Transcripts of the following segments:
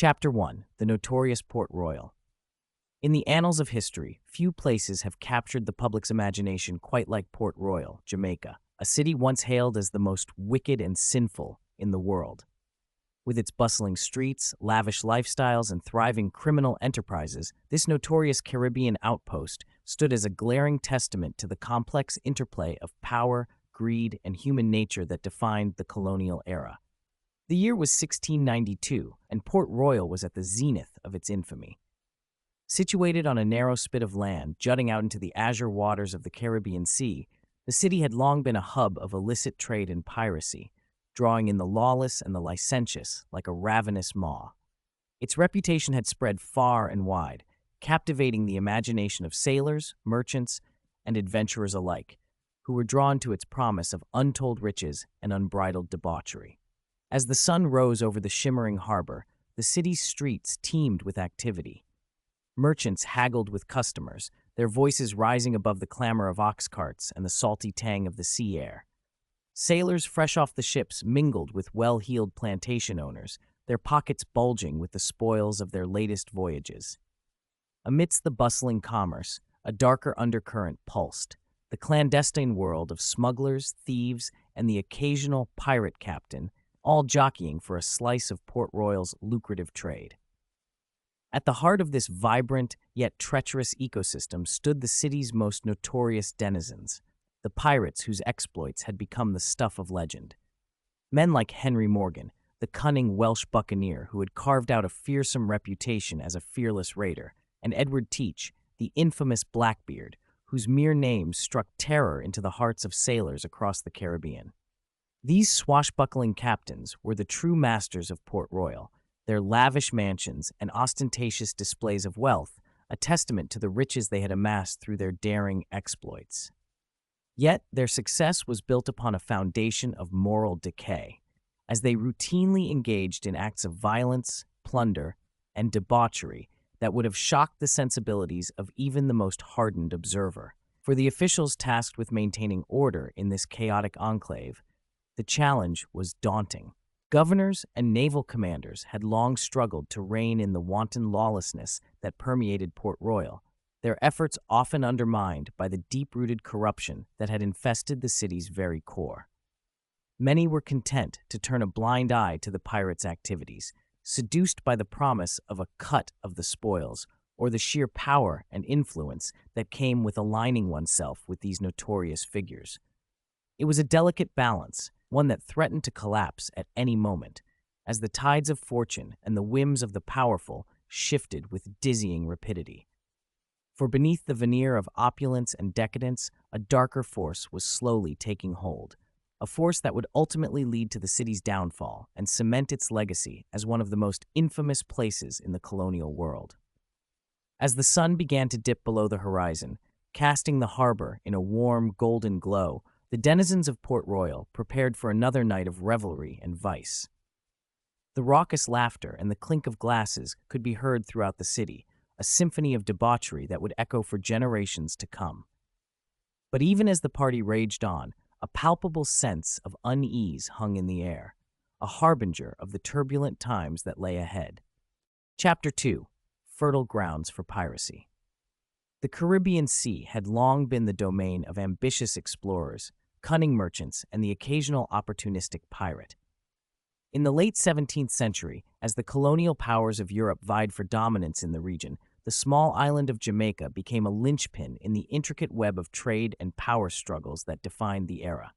Chapter 1: The Notorious Port Royal. In the annals of history, few places have captured the public's imagination quite like Port Royal, Jamaica, a city once hailed as the most wicked and sinful in the world. With its bustling streets, lavish lifestyles, and thriving criminal enterprises, this notorious Caribbean outpost stood as a glaring testament to the complex interplay of power, greed, and human nature that defined the colonial era. The year was 1692, and Port Royal was at the zenith of its infamy. Situated on a narrow spit of land jutting out into the azure waters of the Caribbean Sea, the city had long been a hub of illicit trade and piracy, drawing in the lawless and the licentious like a ravenous maw. Its reputation had spread far and wide, captivating the imagination of sailors, merchants, and adventurers alike, who were drawn to its promise of untold riches and unbridled debauchery. As the sun rose over the shimmering harbor, the city's streets teemed with activity. Merchants haggled with customers, their voices rising above the clamor of ox carts and the salty tang of the sea air. Sailors fresh off the ships mingled with well-heeled plantation owners, their pockets bulging with the spoils of their latest voyages. Amidst the bustling commerce, a darker undercurrent pulsed, the clandestine world of smugglers, thieves, and the occasional pirate captain, all jockeying for a slice of Port Royal's lucrative trade. At the heart of this vibrant yet treacherous ecosystem stood the city's most notorious denizens, the pirates whose exploits had become the stuff of legend. Men like Henry Morgan, the cunning Welsh buccaneer who had carved out a fearsome reputation as a fearless raider, and Edward Teach, the infamous Blackbeard, whose mere name struck terror into the hearts of sailors across the Caribbean. These swashbuckling captains were the true masters of Port Royal, their lavish mansions and ostentatious displays of wealth a testament to the riches they had amassed through their daring exploits. Yet their success was built upon a foundation of moral decay, as they routinely engaged in acts of violence, plunder, and debauchery that would have shocked the sensibilities of even the most hardened observer. For the officials tasked with maintaining order in this chaotic enclave, the challenge was daunting. Governors and naval commanders had long struggled to rein in the wanton lawlessness that permeated Port Royal, their efforts often undermined by the deep-rooted corruption that had infested the city's very core. Many were content to turn a blind eye to the pirates' activities, seduced by the promise of a cut of the spoils or the sheer power and influence that came with aligning oneself with these notorious figures. It was a delicate balance, one that threatened to collapse at any moment, as the tides of fortune and the whims of the powerful shifted with dizzying rapidity. For beneath the veneer of opulence and decadence, a darker force was slowly taking hold, a force that would ultimately lead to the city's downfall and cement its legacy as one of the most infamous places in the colonial world. As the sun began to dip below the horizon, casting the harbor in a warm, golden glow, the denizens of Port Royal prepared for another night of revelry and vice. The raucous laughter and the clink of glasses could be heard throughout the city, a symphony of debauchery that would echo for generations to come. But even as the party raged on, a palpable sense of unease hung in the air, a harbinger of the turbulent times that lay ahead. Chapter 2: Fertile Grounds for Piracy. The Caribbean Sea had long been the domain of ambitious explorers, cunning merchants, and the occasional opportunistic pirate. In the late 17th century, as the colonial powers of Europe vied for dominance in the region, the small island of Jamaica became a linchpin in the intricate web of trade and power struggles that defined the era.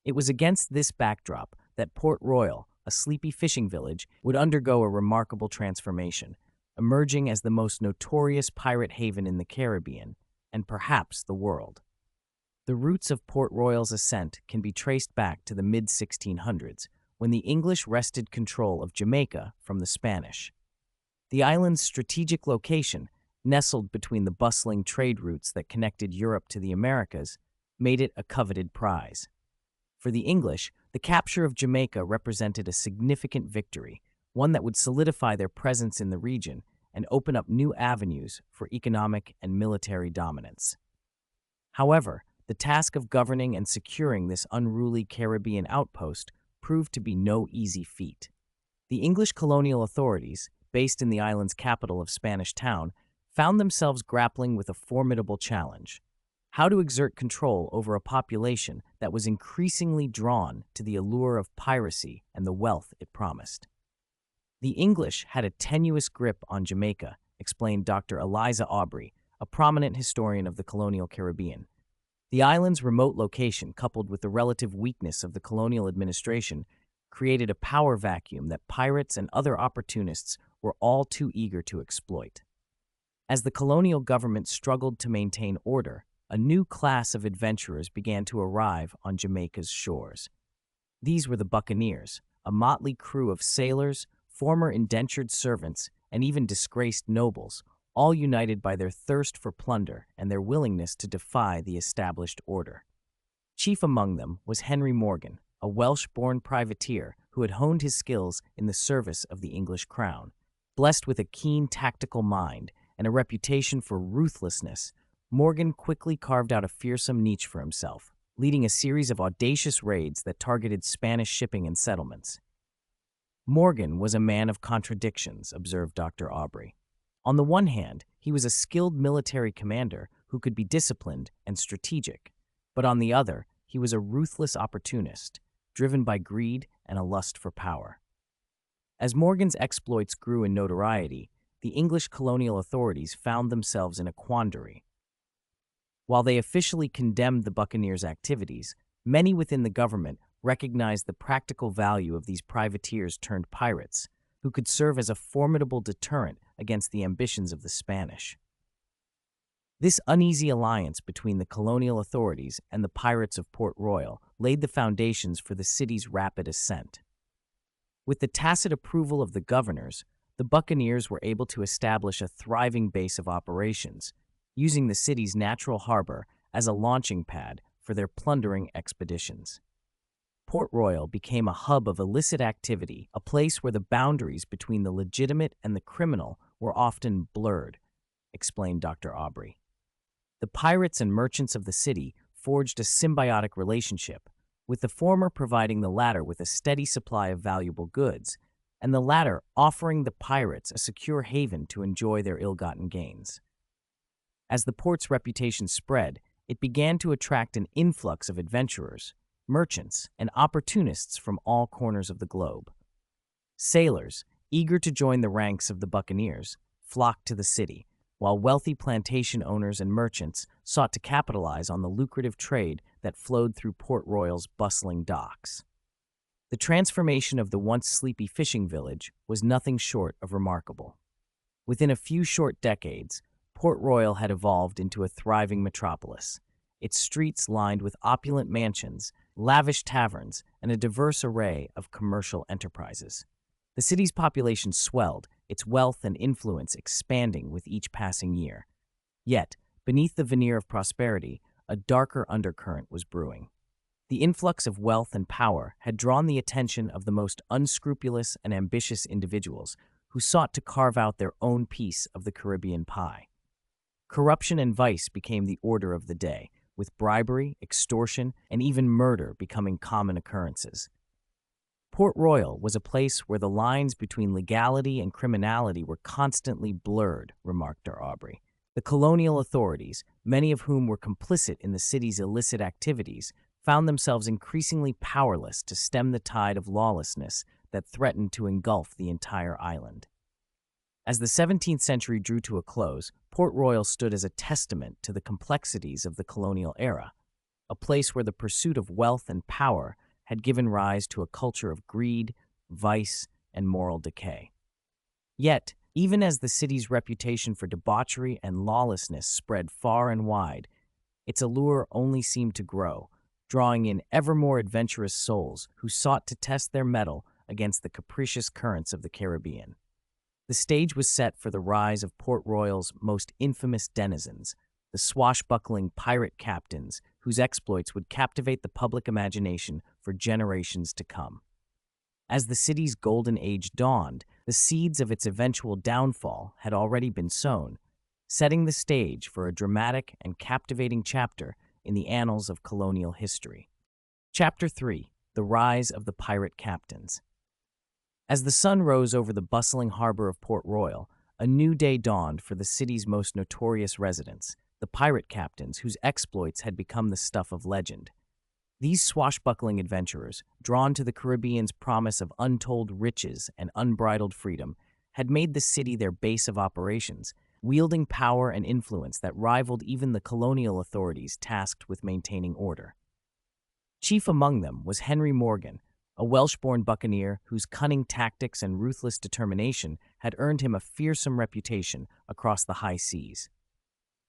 It was against this backdrop that Port Royal, a sleepy fishing village, would undergo a remarkable transformation, emerging as the most notorious pirate haven in the Caribbean, and perhaps the world. The roots of Port Royal's ascent can be traced back to the mid-1600s, when the English wrested control of Jamaica from the Spanish. The island's strategic location, nestled between the bustling trade routes that connected Europe to the Americas, made it a coveted prize. For the English, the capture of Jamaica represented a significant victory, one that would solidify their presence in the region and open up new avenues for economic and military dominance. However, the task of governing and securing this unruly Caribbean outpost proved to be no easy feat. The English colonial authorities, based in the island's capital of Spanish Town, found themselves grappling with a formidable challenge: how to exert control over a population that was increasingly drawn to the allure of piracy and the wealth it promised. The English had a tenuous grip on Jamaica, explained Dr. Eliza Aubrey, a prominent historian of the colonial Caribbean. The island's remote location, coupled with the relative weakness of the colonial administration, created a power vacuum that pirates and other opportunists were all too eager to exploit. As the colonial government struggled to maintain order, a new class of adventurers began to arrive on Jamaica's shores. These were the buccaneers, a motley crew of sailors, former indentured servants, and even disgraced nobles, all united by their thirst for plunder and their willingness to defy the established order. Chief among them was Henry Morgan, a Welsh-born privateer who had honed his skills in the service of the English crown. Blessed with a keen tactical mind and a reputation for ruthlessness, Morgan quickly carved out a fearsome niche for himself, leading a series of audacious raids that targeted Spanish shipping and settlements. Morgan was a man of contradictions, observed Dr. Aubrey. On the one hand, he was a skilled military commander who could be disciplined and strategic, but on the other, he was a ruthless opportunist, driven by greed and a lust for power. As Morgan's exploits grew in notoriety, the English colonial authorities found themselves in a quandary. While they officially condemned the buccaneers' activities, many within the government recognized the practical value of these privateers turned pirates, who could serve as a formidable deterrent against the ambitions of the Spanish. This uneasy alliance between the colonial authorities and the pirates of Port Royal laid the foundations for the city's rapid ascent. With the tacit approval of the governors, the buccaneers were able to establish a thriving base of operations, using the city's natural harbor as a launching pad for their plundering expeditions. Port Royal became a hub of illicit activity, a place where the boundaries between the legitimate and the criminal were often blurred, explained Dr. Aubrey. The pirates and merchants of the city forged a symbiotic relationship, with the former providing the latter with a steady supply of valuable goods, and the latter offering the pirates a secure haven to enjoy their ill-gotten gains. As the port's reputation spread, it began to attract an influx of adventurers, merchants, and opportunists from all corners of the globe. Sailors, eager to join the ranks of the buccaneers, flocked to the city, while wealthy plantation owners and merchants sought to capitalize on the lucrative trade that flowed through Port Royal's bustling docks. The transformation of the once sleepy fishing village was nothing short of remarkable. Within a few short decades, Port Royal had evolved into a thriving metropolis, its streets lined with opulent mansions, lavish taverns, and a diverse array of commercial enterprises. The city's population swelled, its wealth and influence expanding with each passing year. Yet, beneath the veneer of prosperity, a darker undercurrent was brewing. The influx of wealth and power had drawn the attention of the most unscrupulous and ambitious individuals who sought to carve out their own piece of the Caribbean pie. Corruption and vice became the order of the day, with bribery, extortion, and even murder becoming common occurrences. Port Royal was a place where the lines between legality and criminality were constantly blurred, remarked Dr. Aubrey. The colonial authorities, many of whom were complicit in the city's illicit activities, found themselves increasingly powerless to stem the tide of lawlessness that threatened to engulf the entire island. As the 17th century drew to a close, Port Royal stood as a testament to the complexities of the colonial era, a place where the pursuit of wealth and power had given rise to a culture of greed, vice, and moral decay. Yet, even as the city's reputation for debauchery and lawlessness spread far and wide, its allure only seemed to grow, drawing in ever more adventurous souls who sought to test their mettle against the capricious currents of the Caribbean. The stage was set for the rise of Port Royal's most infamous denizens, the swashbuckling pirate captains whose exploits would captivate the public imagination for generations to come. As the city's golden age dawned, the seeds of its eventual downfall had already been sown, setting the stage for a dramatic and captivating chapter in the annals of colonial history. Chapter 3: The Rise of the Pirate Captains. As the sun rose over the bustling harbor of Port Royal, a new day dawned for the city's most notorious residents, the pirate captains whose exploits had become the stuff of legend. These swashbuckling adventurers, drawn to the Caribbean's promise of untold riches and unbridled freedom, had made the city their base of operations, wielding power and influence that rivaled even the colonial authorities tasked with maintaining order. Chief among them was Henry Morgan, a Welsh-born buccaneer whose cunning tactics and ruthless determination had earned him a fearsome reputation across the high seas.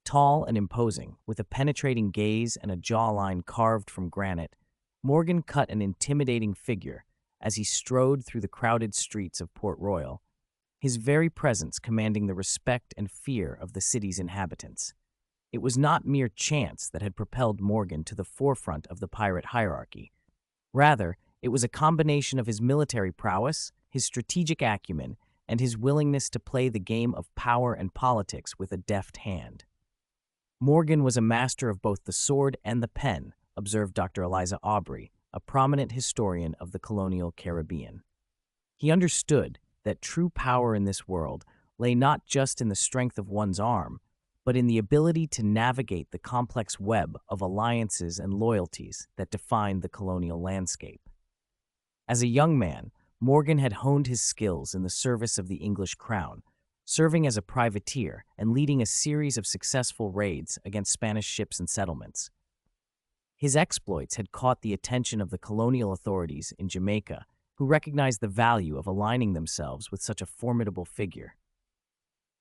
Tall and imposing, with a penetrating gaze and a jawline carved from granite, Morgan cut an intimidating figure as he strode through the crowded streets of Port Royal, his very presence commanding the respect and fear of the city's inhabitants. It was not mere chance that had propelled Morgan to the forefront of the pirate hierarchy. Rather, it was a combination of his military prowess, his strategic acumen, and his willingness to play the game of power and politics with a deft hand. Morgan was a master of both the sword and the pen, observed Dr. Eliza Aubrey, a prominent historian of the colonial Caribbean. He understood that true power in this world lay not just in the strength of one's arm, but in the ability to navigate the complex web of alliances and loyalties that defined the colonial landscape. As a young man, Morgan had honed his skills in the service of the English crown, serving as a privateer and leading a series of successful raids against Spanish ships and settlements. His exploits had caught the attention of the colonial authorities in Jamaica, who recognized the value of aligning themselves with such a formidable figure.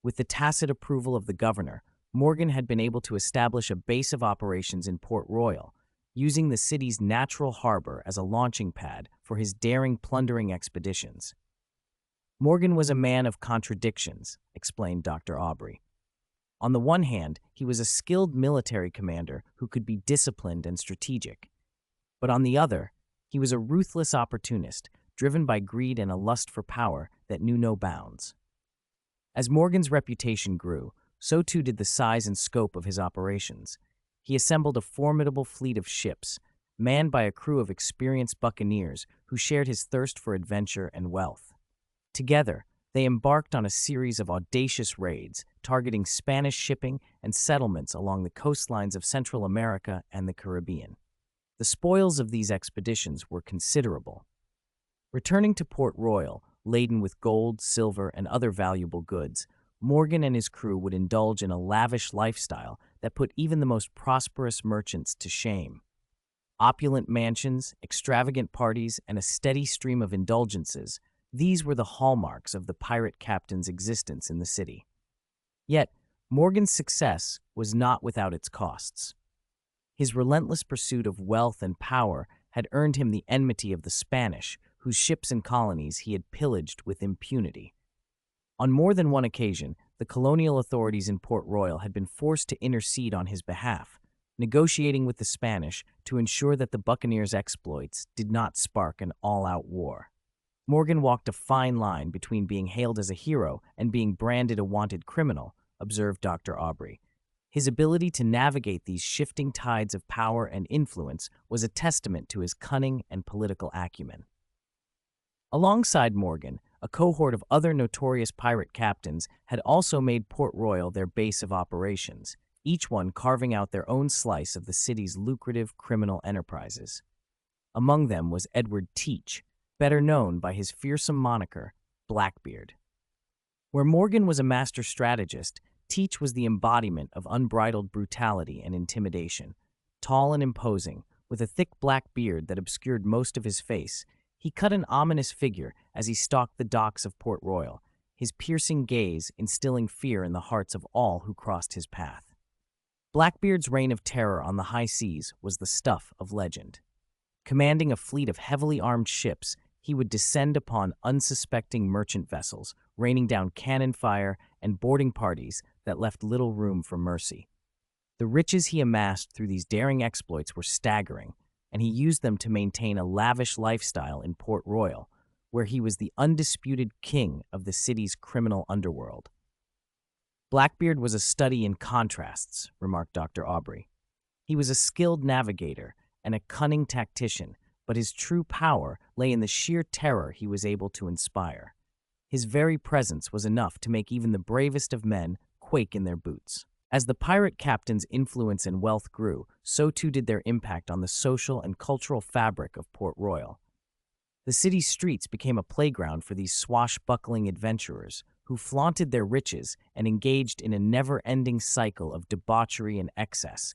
With the tacit approval of the governor, Morgan had been able to establish a base of operations in Port Royal, using the city's natural harbor as a launching pad for his daring plundering expeditions. Morgan was a man of contradictions, explained Dr. Aubrey. On the one hand, he was a skilled military commander who could be disciplined and strategic. But on the other, he was a ruthless opportunist, driven by greed and a lust for power that knew no bounds. As Morgan's reputation grew, so too did the size and scope of his operations. He assembled a formidable fleet of ships, manned by a crew of experienced buccaneers who shared his thirst for adventure and wealth. Together, they embarked on a series of audacious raids, targeting Spanish shipping and settlements along the coastlines of Central America and the Caribbean. The spoils of these expeditions were considerable. Returning to Port Royal, laden with gold, silver, and other valuable goods, Morgan and his crew would indulge in a lavish lifestyle that put even the most prosperous merchants to shame. Opulent mansions, extravagant parties, and a steady stream of indulgences, these were the hallmarks of the pirate captain's existence in the city. Yet, Morgan's success was not without its costs. His relentless pursuit of wealth and power had earned him the enmity of the Spanish, whose ships and colonies he had pillaged with impunity. On more than one occasion, the colonial authorities in Port Royal had been forced to intercede on his behalf, negotiating with the Spanish to ensure that the buccaneers' exploits did not spark an all-out war. Morgan walked a fine line between being hailed as a hero and being branded a wanted criminal, observed Dr. Aubrey. His ability to navigate these shifting tides of power and influence was a testament to his cunning and political acumen. Alongside Morgan, a cohort of other notorious pirate captains had also made Port Royal their base of operations, each one carving out their own slice of the city's lucrative criminal enterprises. Among them was Edward Teach, better known by his fearsome moniker, Blackbeard. Where Morgan was a master strategist, Teach was the embodiment of unbridled brutality and intimidation. Tall and imposing, with a thick black beard that obscured most of his face, he cut an ominous figure as he stalked the docks of Port Royal, his piercing gaze instilling fear in the hearts of all who crossed his path. Blackbeard's reign of terror on the high seas was the stuff of legend. Commanding a fleet of heavily armed ships, he would descend upon unsuspecting merchant vessels, raining down cannon fire and boarding parties that left little room for mercy. The riches he amassed through these daring exploits were staggering, and he used them to maintain a lavish lifestyle in Port Royal, where he was the undisputed king of the city's criminal underworld. Blackbeard was a study in contrasts, remarked Dr. Aubrey. He was a skilled navigator and a cunning tactician, but his true power lay in the sheer terror he was able to inspire. His very presence was enough to make even the bravest of men quake in their boots. As the pirate captain's influence and wealth grew, so too did their impact on the social and cultural fabric of Port Royal. The city's streets became a playground for these swashbuckling adventurers who flaunted their riches and engaged in a never-ending cycle of debauchery and excess.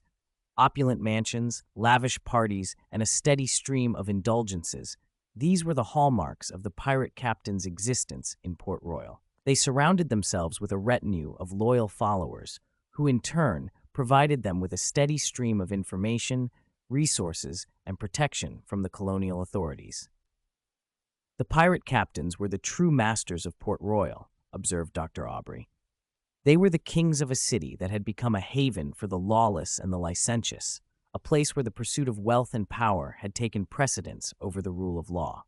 Opulent mansions, lavish parties, and a steady stream of indulgences, these were the hallmarks of the pirate captain's existence in Port Royal. They surrounded themselves with a retinue of loyal followers, who in turn provided them with a steady stream of information, resources, and protection from the colonial authorities. The pirate captains were the true masters of Port Royal, observed Dr. Aubrey. They were the kings of a city that had become a haven for the lawless and the licentious, a place where the pursuit of wealth and power had taken precedence over the rule of law.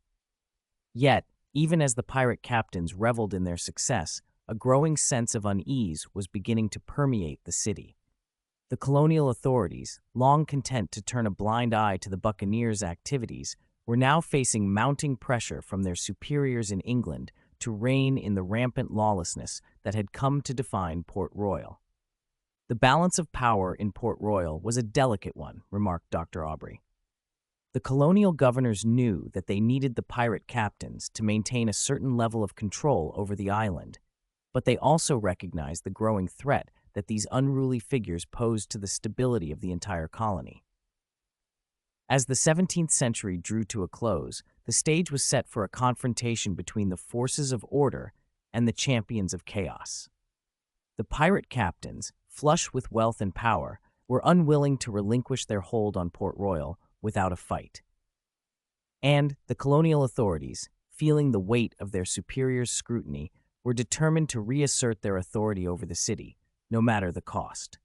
Yet, even as the pirate captains reveled in their success, a growing sense of unease was beginning to permeate the city. The colonial authorities, long content to turn a blind eye to the buccaneers' activities, were now facing mounting pressure from their superiors in England to rein in the rampant lawlessness that had come to define Port Royal. The balance of power in Port Royal was a delicate one, remarked Dr. Aubrey. The colonial governors knew that they needed the pirate captains to maintain a certain level of control over the island, but they also recognized the growing threat that these unruly figures posed to the stability of the entire colony. As the 17th century drew to a close, the stage was set for a confrontation between the forces of order and the champions of chaos. The pirate captains, flush with wealth and power, were unwilling to relinquish their hold on Port Royal without a fight. And the colonial authorities, feeling the weight of their superiors' scrutiny, were determined to reassert their authority over the city, no matter the cost.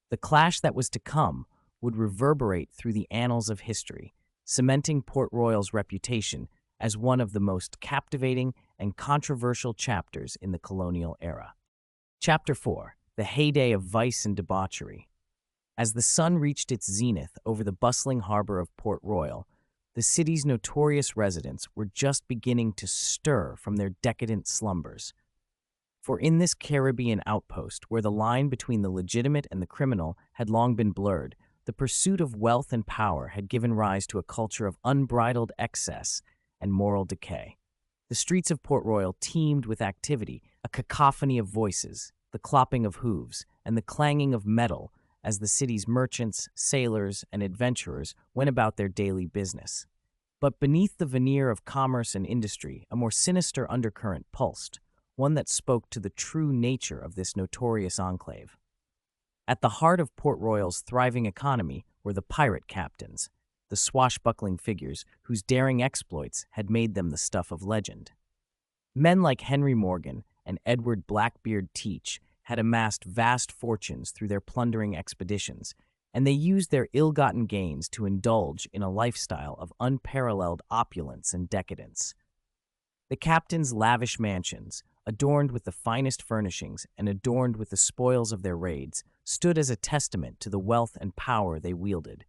The clash that was to come would reverberate through the annals of history, cementing Port Royal's reputation as one of the most captivating and controversial chapters in the colonial era. Chapter 4. The Heyday of Vice and Debauchery. As the sun reached its zenith over the bustling harbor of Port Royal, the city's notorious residents were just beginning to stir from their decadent slumbers. For in this Caribbean outpost, where the line between the legitimate and the criminal had long been blurred, the pursuit of wealth and power had given rise to a culture of unbridled excess and moral decay. The streets of Port Royal teemed with activity, a cacophony of voices, the clopping of hooves, and the clanging of metal as the city's merchants, sailors, and adventurers went about their daily business. But beneath the veneer of commerce and industry, a more sinister undercurrent pulsed, one that spoke to the true nature of this notorious enclave. At the heart of Port Royal's thriving economy were the pirate captains, the swashbuckling figures whose daring exploits had made them the stuff of legend. Men like Henry Morgan and Edward Blackbeard Teach had amassed vast fortunes through their plundering expeditions, and they used their ill-gotten gains to indulge in a lifestyle of unparalleled opulence and decadence. The captains' lavish mansions, adorned with the finest furnishings and adorned with the spoils of their raids, stood as a testament to the wealth and power they wielded.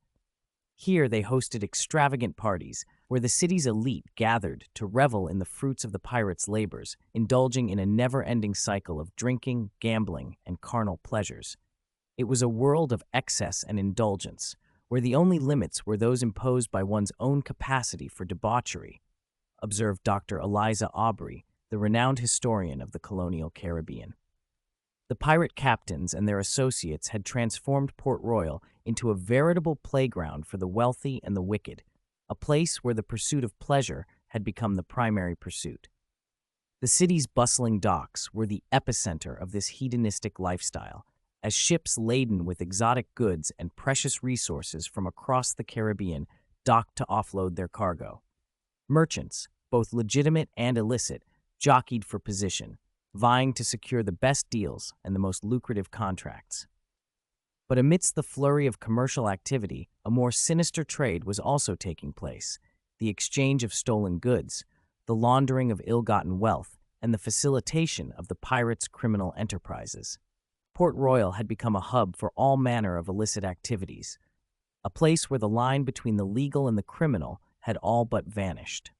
Here they hosted extravagant parties, where the city's elite gathered to revel in the fruits of the pirates' labors, indulging in a never-ending cycle of drinking, gambling, and carnal pleasures. It was a world of excess and indulgence, where the only limits were those imposed by one's own capacity for debauchery, observed Dr. Eliza Aubrey, the renowned historian of the colonial Caribbean. The pirate captains and their associates had transformed Port Royal into a veritable playground for the wealthy and the wicked, a place where the pursuit of pleasure had become the primary pursuit. The city's bustling docks were the epicenter of this hedonistic lifestyle, as ships laden with exotic goods and precious resources from across the Caribbean docked to offload their cargo. Merchants, both legitimate and illicit, jockeyed for position, vying to secure the best deals and the most lucrative contracts. But amidst the flurry of commercial activity, a more sinister trade was also taking place: the exchange of stolen goods, the laundering of ill-gotten wealth, and the facilitation of the pirates' criminal enterprises. Port Royal had become a hub for all manner of illicit activities, a place where the line between the legal and the criminal had all but vanished.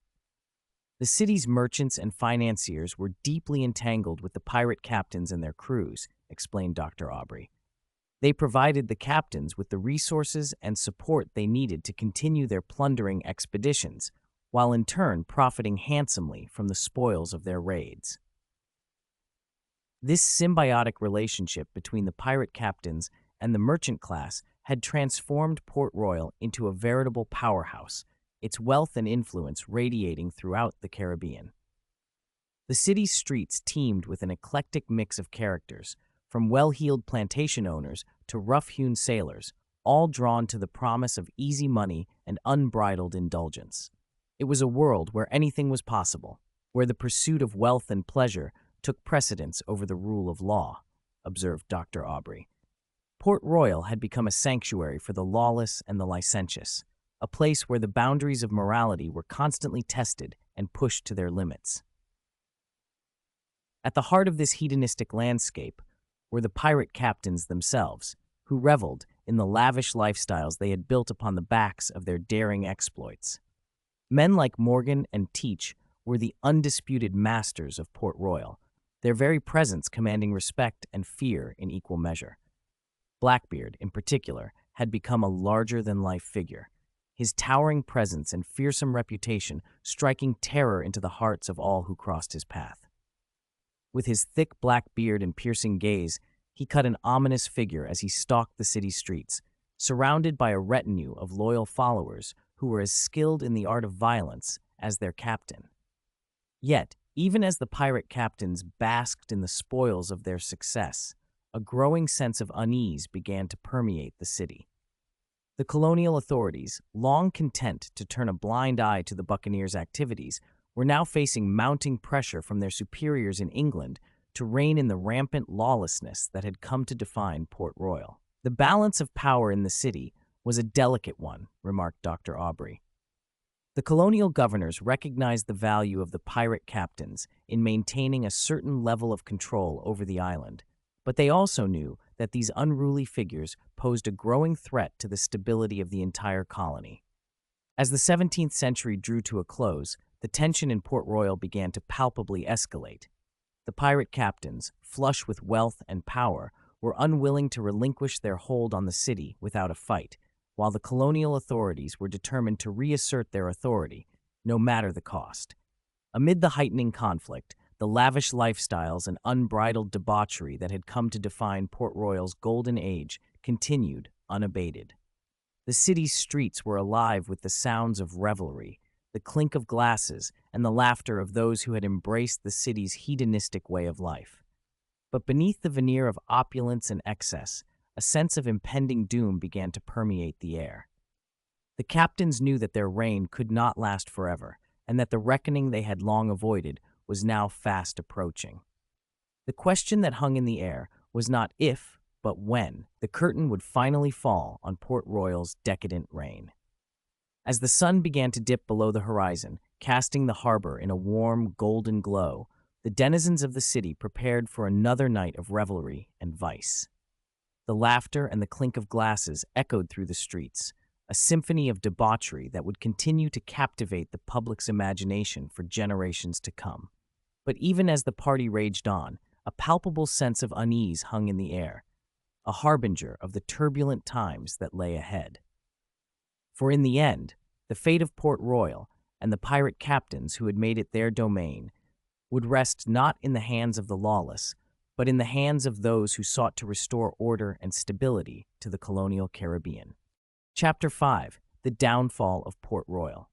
The city's merchants and financiers were deeply entangled with the pirate captains and their crews, explained Dr. Aubrey. They provided the captains with the resources and support they needed to continue their plundering expeditions, while in turn profiting handsomely from the spoils of their raids. This symbiotic relationship between the pirate captains and the merchant class had transformed Port Royal into a veritable powerhouse, its wealth and influence radiating throughout the Caribbean. The city's streets teemed with an eclectic mix of characters, from well-heeled plantation owners to rough-hewn sailors, all drawn to the promise of easy money and unbridled indulgence. It was a world where anything was possible, where the pursuit of wealth and pleasure took precedence over the rule of law, observed Dr. Aubrey. Port Royal had become a sanctuary for the lawless and the licentious, a place where the boundaries of morality were constantly tested and pushed to their limits. At the heart of this hedonistic landscape were the pirate captains themselves, who reveled in the lavish lifestyles they had built upon the backs of their daring exploits. Men like Morgan and Teach were the undisputed masters of Port Royal, their very presence commanding respect and fear in equal measure. Blackbeard, in particular, had become a larger-than-life figure, his towering presence and fearsome reputation striking terror into the hearts of all who crossed his path. With his thick black beard and piercing gaze, he cut an ominous figure as he stalked the city streets, surrounded by a retinue of loyal followers who were as skilled in the art of violence as their captain. Yet, even as the pirate captains basked in the spoils of their success, a growing sense of unease began to permeate the city. The colonial authorities, long content to turn a blind eye to the buccaneers' activities, were now facing mounting pressure from their superiors in England to rein in the rampant lawlessness that had come to define Port Royal. The balance of power in the city was a delicate one, remarked Dr. Aubrey. The colonial governors recognized the value of the pirate captains in maintaining a certain level of control over the island, but they also knew that these unruly figures posed a growing threat to the stability of the entire colony. As the 17th century drew to a close, the tension in Port Royal began to palpably escalate. The pirate captains, flush with wealth and power, were unwilling to relinquish their hold on the city without a fight, while the colonial authorities were determined to reassert their authority, no matter the cost. Amid the heightening conflict, the lavish lifestyles and unbridled debauchery that had come to define Port Royal's golden age continued unabated. The city's streets were alive with the sounds of revelry, the clink of glasses, and the laughter of those who had embraced the city's hedonistic way of life. But beneath the veneer of opulence and excess, a sense of impending doom began to permeate the air. The captains knew that their reign could not last forever, and that the reckoning they had long avoided was now fast approaching. The question that hung in the air was not if, but when, the curtain would finally fall on Port Royal's decadent reign. As the sun began to dip below the horizon, casting the harbor in a warm, golden glow, the denizens of the city prepared for another night of revelry and vice. The laughter and the clink of glasses echoed through the streets, a symphony of debauchery that would continue to captivate the public's imagination for generations to come. But even as the party raged on, a palpable sense of unease hung in the air, a harbinger of the turbulent times that lay ahead. For in the end, the fate of Port Royal and the pirate captains who had made it their domain would rest not in the hands of the lawless, but in the hands of those who sought to restore order and stability to the colonial Caribbean. Chapter 5. The Downfall of Port Royal.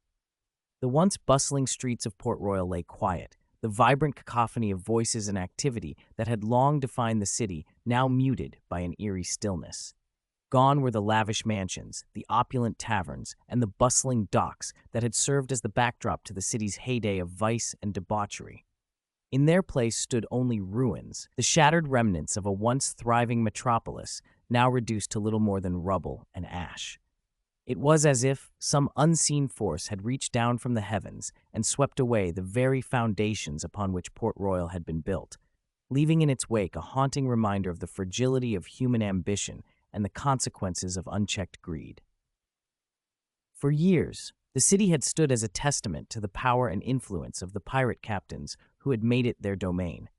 The once bustling streets of Port Royal lay quiet, the vibrant cacophony of voices and activity that had long defined the city now muted by an eerie stillness. Gone were the lavish mansions, the opulent taverns, and the bustling docks that had served as the backdrop to the city's heyday of vice and debauchery. In their place stood only ruins, the shattered remnants of a once thriving metropolis, now reduced to little more than rubble and ash. It was as if some unseen force had reached down from the heavens and swept away the very foundations upon which Port Royal had been built, leaving in its wake a haunting reminder of the fragility of human ambition and the consequences of unchecked greed. For years, The city had stood as a testament to the power and influence of the pirate captains who had made it their domain.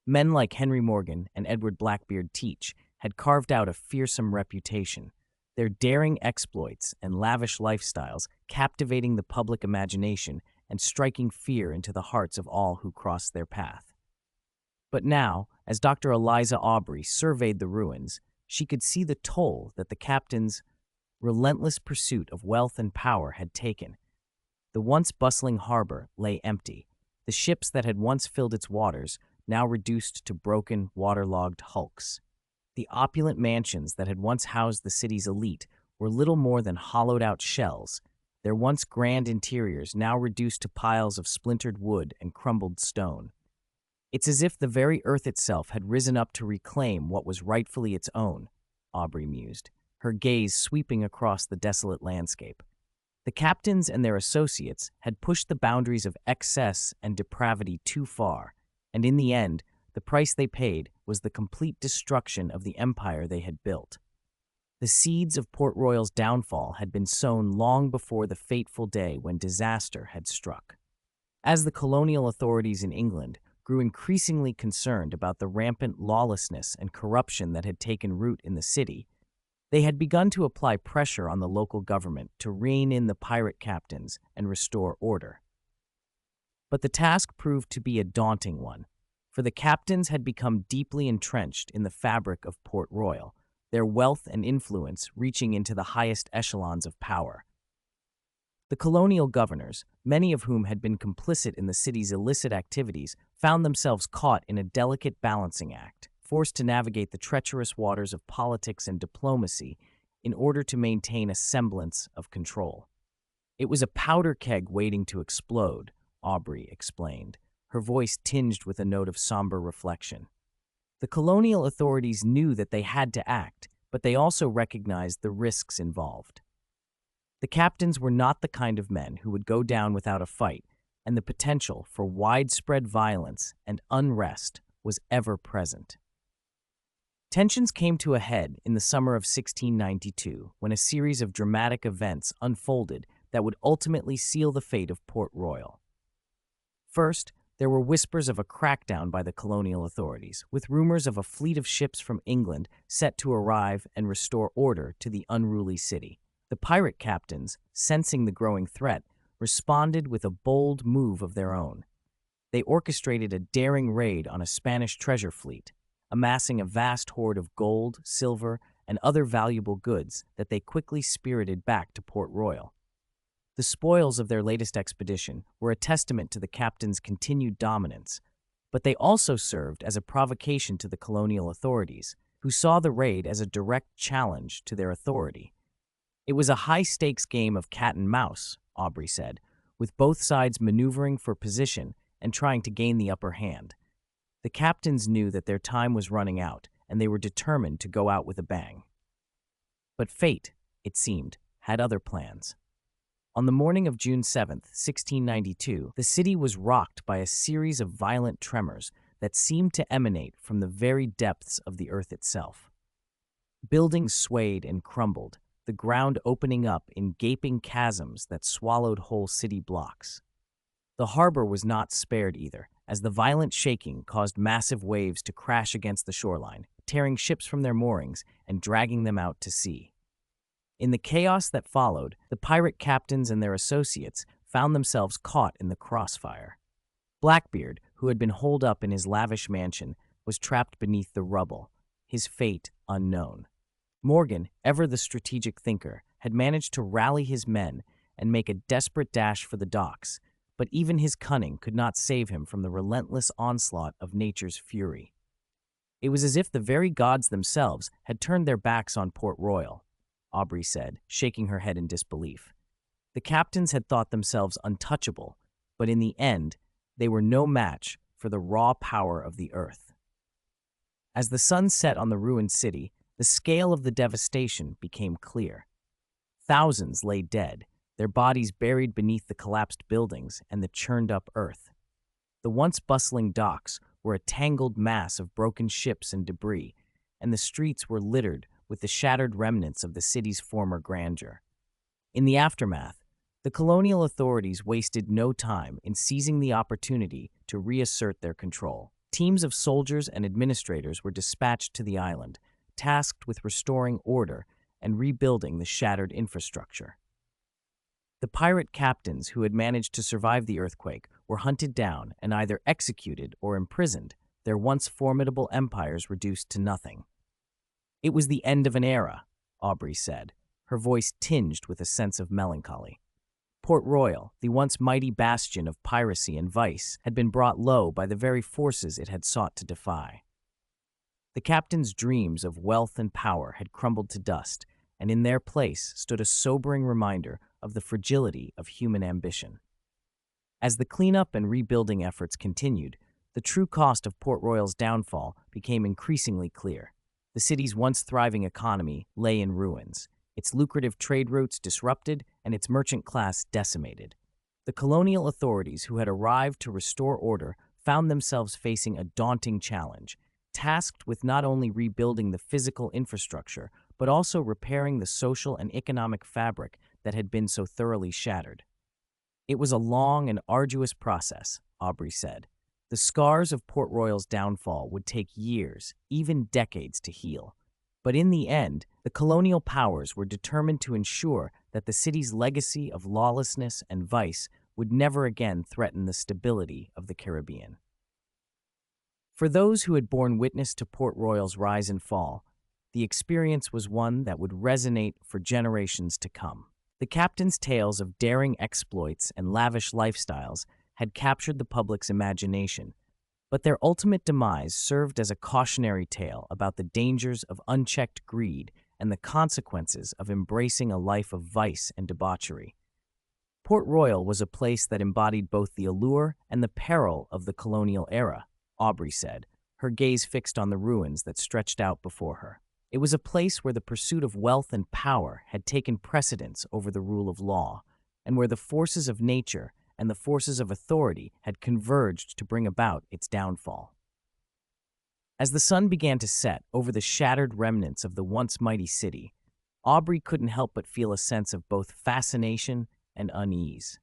Men like Henry Morgan and Edward Blackbeard Teach had carved out a fearsome reputation, their daring exploits and lavish lifestyles captivating the public imagination and striking fear into the hearts of all who crossed their path. But now, as Dr. Eliza Aubrey surveyed the ruins, she could see the toll that the captain's relentless pursuit of wealth and power had taken. The once bustling harbor lay empty, the ships that had once filled its waters now reduced to broken, waterlogged hulks. The opulent mansions that had once housed the city's elite were little more than hollowed-out shells, their once grand interiors now reduced to piles of splintered wood and crumbled stone. It's as if the very earth itself had risen up to reclaim what was rightfully its own, Aubrey mused, her gaze sweeping across the desolate landscape. The captains and their associates had pushed the boundaries of excess and depravity too far, and in the end, the price they paid was the complete destruction of the empire they had built. The seeds of Port Royal's downfall had been sown long before the fateful day when disaster had struck. As the colonial authorities in England grew increasingly concerned about the rampant lawlessness and corruption that had taken root in the city, they had begun to apply pressure on the local government to rein in the pirate captains and restore order. But the task proved to be a daunting one, for the captains had become deeply entrenched in the fabric of Port Royal, their wealth and influence reaching into the highest echelons of power. The colonial governors, many of whom had been complicit in the city's illicit activities, found themselves caught in a delicate balancing act, forced to navigate the treacherous waters of politics and diplomacy in order to maintain a semblance of control. It was a powder keg waiting to explode, Aubrey explained, her voice tinged with a note of somber reflection. The colonial authorities knew that they had to act, but they also recognized the risks involved. The captains were not the kind of men who would go down without a fight, and the potential for widespread violence and unrest was ever present. Tensions came to a head in the summer of 1692 when a series of dramatic events unfolded that would ultimately seal the fate of Port Royal. First, there were whispers of a crackdown by the colonial authorities, with rumors of a fleet of ships from England set to arrive and restore order to the unruly city. The pirate captains, sensing the growing threat, responded with a bold move of their own. They orchestrated a daring raid on a Spanish treasure fleet, amassing a vast hoard of gold, silver, and other valuable goods that they quickly spirited back to Port Royal. The spoils of their latest expedition were a testament to the captains' continued dominance, but they also served as a provocation to the colonial authorities, who saw the raid as a direct challenge to their authority. It was a high-stakes game of cat and mouse, Aubrey said, with both sides maneuvering for position and trying to gain the upper hand. The captains knew that their time was running out, and they were determined to go out with a bang. But fate, it seemed, had other plans. On the morning of June 7, 1692, the city was rocked by a series of violent tremors that seemed to emanate from the very depths of the earth itself. Buildings swayed and crumbled, the ground opening up in gaping chasms that swallowed whole city blocks. The harbor was not spared either, as the violent shaking caused massive waves to crash against the shoreline, tearing ships from their moorings and dragging them out to sea. In the chaos that followed, the pirate captains and their associates found themselves caught in the crossfire. Blackbeard, who had been holed up in his lavish mansion, was trapped beneath the rubble, his fate unknown. Morgan, ever the strategic thinker, had managed to rally his men and make a desperate dash for the docks, but even his cunning could not save him from the relentless onslaught of nature's fury. It was as if the very gods themselves had turned their backs on Port Royal, Aubrey said, shaking her head in disbelief. The captains had thought themselves untouchable, but in the end, they were no match for the raw power of the earth. As the sun set on the ruined city, the scale of the devastation became clear. Thousands lay dead, their bodies buried beneath the collapsed buildings and the churned-up earth. The once bustling docks were a tangled mass of broken ships and debris, and the streets were littered with the shattered remnants of the city's former grandeur. In the aftermath, The colonial authorities wasted no time in seizing the opportunity to reassert their control. Teams of soldiers and administrators were dispatched to the island, tasked with restoring order and rebuilding the shattered infrastructure. The pirate captains who had managed to survive the earthquake were hunted down and either executed or imprisoned, their once formidable empires reduced to nothing. It was the end of an era, Aubrey said, her voice tinged with a sense of melancholy. Port Royal, the once mighty bastion of piracy and vice, had been brought low by the very forces it had sought to defy. The captain's dreams of wealth and power had crumbled to dust, and in their place stood a sobering reminder of the fragility of human ambition. As the cleanup and rebuilding efforts continued, the true cost of Port Royal's downfall became increasingly clear. The city's once thriving economy lay in ruins, its lucrative trade routes disrupted and its merchant class decimated. The colonial authorities who had arrived to restore order found themselves facing a daunting challenge, tasked with not only rebuilding the physical infrastructure, but also repairing the social and economic fabric that had been so thoroughly shattered. It was a long and arduous process, Aubrey said. The scars of Port Royal's downfall would take years, even decades, to heal. But in the end, the colonial powers were determined to ensure that the city's legacy of lawlessness and vice would never again threaten the stability of the Caribbean. For those who had borne witness to Port Royal's rise and fall, the experience was one that would resonate for generations to come. The captain's tales of daring exploits and lavish lifestyles had captured the public's imagination, but their ultimate demise served as a cautionary tale about the dangers of unchecked greed and the consequences of embracing a life of vice and debauchery. Port Royal was a place that embodied both the allure and the peril of the colonial era, Aubrey said, her gaze fixed on the ruins that stretched out before her. It was a place where the pursuit of wealth and power had taken precedence over the rule of law, and where the forces of nature and the forces of authority had converged to bring about its downfall. As the sun began to set over the shattered remnants of the once mighty city, Aubrey couldn't help but feel a sense of both fascination and unease.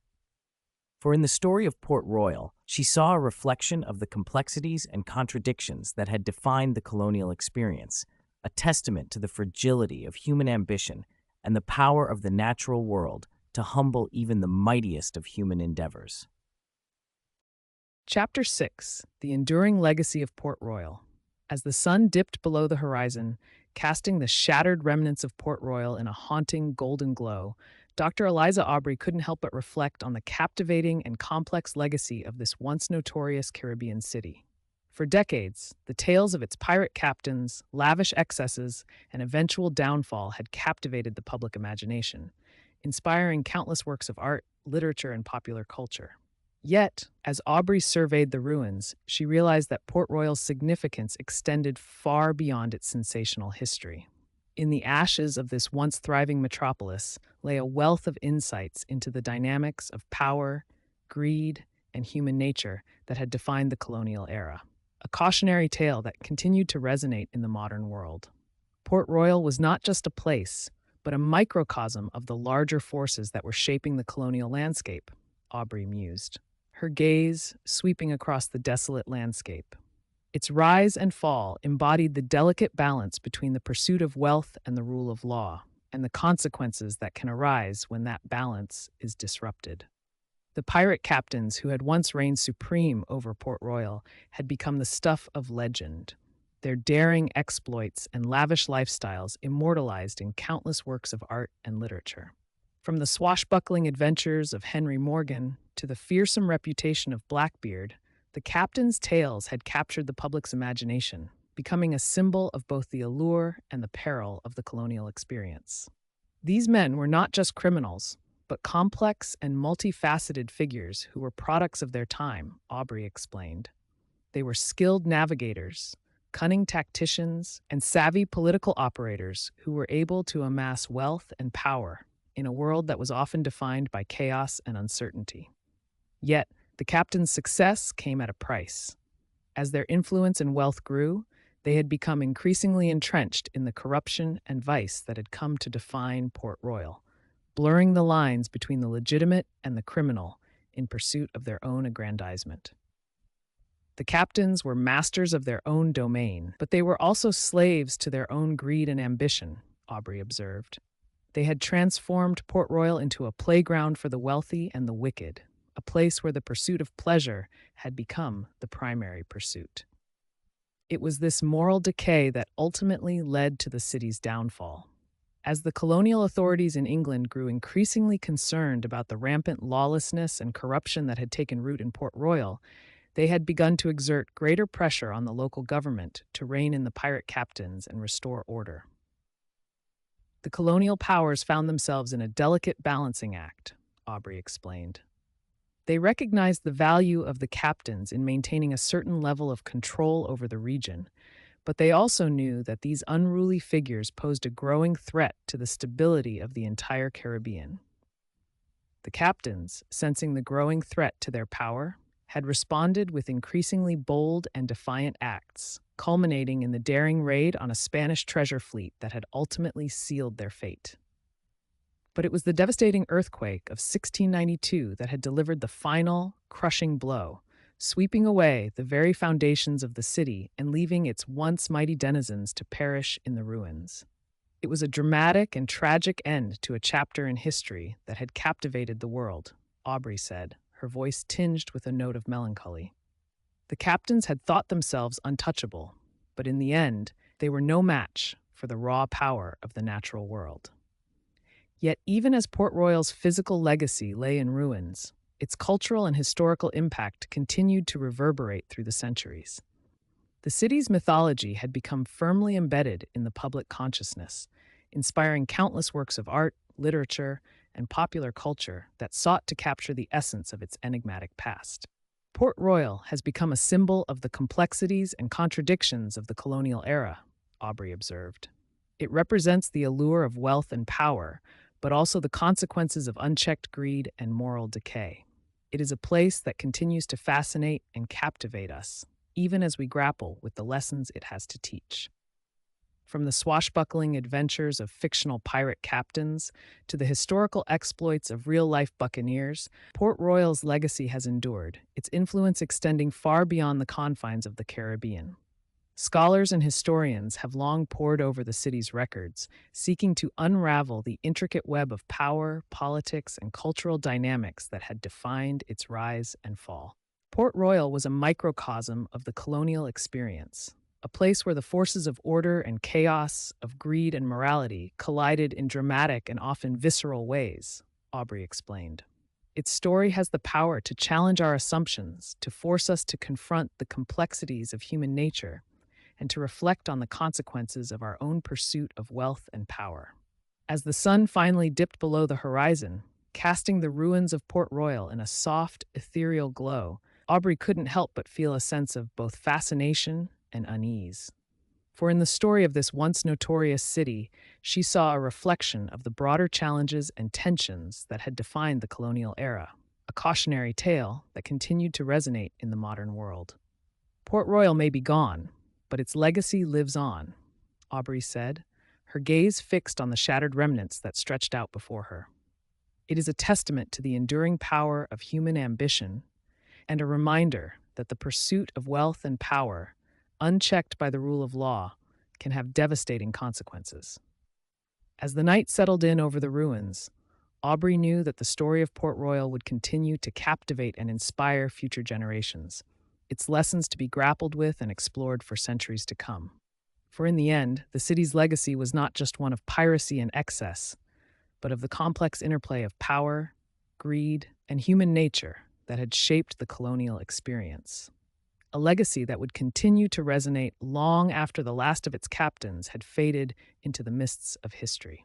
For in the story of Port Royal, she saw a reflection of the complexities and contradictions that had defined the colonial experience, a testament to the fragility of human ambition and the power of the natural world to humble even the mightiest of human endeavors. Chapter 6: The Enduring Legacy of Port Royal. As the sun dipped below the horizon, casting the shattered remnants of Port Royal in a haunting golden glow, Dr. Eliza Aubrey couldn't help but reflect on the captivating and complex legacy of this once notorious Caribbean city. For decades, the tales of its pirate captains, lavish excesses, and eventual downfall had captivated the public imagination, inspiring countless works of art, literature, and popular culture. Yet, as Aubrey surveyed the ruins, she realized that Port Royal's significance extended far beyond its sensational history. In the ashes of this once thriving metropolis lay a wealth of insights into the dynamics of power, greed, and human nature that had defined the colonial era, a cautionary tale that continued to resonate in the modern world. Port Royal was not just a place, but a microcosm of the larger forces that were shaping the colonial landscape, Aubrey mused, her gaze sweeping across the desolate landscape. Its rise and fall embodied the delicate balance between the pursuit of wealth and the rule of law, and the consequences that can arise when that balance is disrupted. The pirate captains who had once reigned supreme over Port Royal had become the stuff of legend, their daring exploits and lavish lifestyles immortalized in countless works of art and literature. From the swashbuckling adventures of Henry Morgan to the fearsome reputation of Blackbeard, the captains' tales had captured the public's imagination, becoming a symbol of both the allure and the peril of the colonial experience. These men were not just criminals, but complex and multifaceted figures who were products of their time, Aubrey explained. They were skilled navigators, cunning tacticians, and savvy political operators who were able to amass wealth and power in a world that was often defined by chaos and uncertainty. Yet, the captain's success came at a price. As their influence and wealth grew, they had become increasingly entrenched in the corruption and vice that had come to define Port Royal, blurring the lines between the legitimate and the criminal in pursuit of their own aggrandizement. The captains were masters of their own domain, but they were also slaves to their own greed and ambition, Aubrey observed. They had transformed Port Royal into a playground for the wealthy and the wicked, a place where the pursuit of pleasure had become the primary pursuit. It was this moral decay that ultimately led to the city's downfall. As the colonial authorities in England grew increasingly concerned about the rampant lawlessness and corruption that had taken root in Port Royal, they had begun to exert greater pressure on the local government to rein in the pirate captains and restore order. The colonial powers found themselves in a delicate balancing act, Aubrey explained. They recognized the value of the captains in maintaining a certain level of control over the region, but they also knew that these unruly figures posed a growing threat to the stability of the entire Caribbean. The captains, sensing the growing threat to their power, had responded with increasingly bold and defiant acts, culminating in the daring raid on a Spanish treasure fleet that had ultimately sealed their fate. But it was the devastating earthquake of 1692 that had delivered the final, crushing blow, sweeping away the very foundations of the city and leaving its once mighty denizens to perish in the ruins. It was a dramatic and tragic end to a chapter in history that had captivated the world, Aubrey said, her voice tinged with a note of melancholy. The captains had thought themselves untouchable, but in the end, they were no match for the raw power of the natural world. Yet even as Port Royal's physical legacy lay in ruins, its cultural and historical impact continued to reverberate through the centuries. The city's mythology had become firmly embedded in the public consciousness, inspiring countless works of art, literature, and popular culture that sought to capture the essence of its enigmatic past. Port Royal has become a symbol of the complexities and contradictions of the colonial era, Aubrey observed. It represents the allure of wealth and power, but also the consequences of unchecked greed and moral decay. It is a place that continues to fascinate and captivate us, even as we grapple with the lessons it has to teach. From the swashbuckling adventures of fictional pirate captains to the historical exploits of real-life buccaneers, Port Royal's legacy has endured, its influence extending far beyond the confines of the Caribbean. Scholars and historians have long pored over the city's records, seeking to unravel the intricate web of power, politics, and cultural dynamics that had defined its rise and fall. Port Royal was a microcosm of the colonial experience, a place where the forces of order and chaos, of greed and morality, collided in dramatic and often visceral ways, Aubrey explained. Its story has the power to challenge our assumptions, to force us to confront the complexities of human nature, and to reflect on the consequences of our own pursuit of wealth and power. As the sun finally dipped below the horizon, casting the ruins of Port Royal in a soft, ethereal glow, Aubrey couldn't help but feel a sense of both fascination and unease. For in the story of this once notorious city, she saw a reflection of the broader challenges and tensions that had defined the colonial era, a cautionary tale that continued to resonate in the modern world. Port Royal may be gone, but its legacy lives on, Aubrey said, her gaze fixed on the shattered remnants that stretched out before her. It is a testament to the enduring power of human ambition and a reminder that the pursuit of wealth and power, unchecked by the rule of law, can have devastating consequences. As the night settled in over the ruins, Aubrey knew that the story of Port Royal would continue to captivate and inspire future generations, its lessons to be grappled with and explored for centuries to come. For in the end, the city's legacy was not just one of piracy and excess, but of the complex interplay of power, greed, and human nature that had shaped the colonial experience. A legacy that would continue to resonate long after the last of its captains had faded into the mists of history.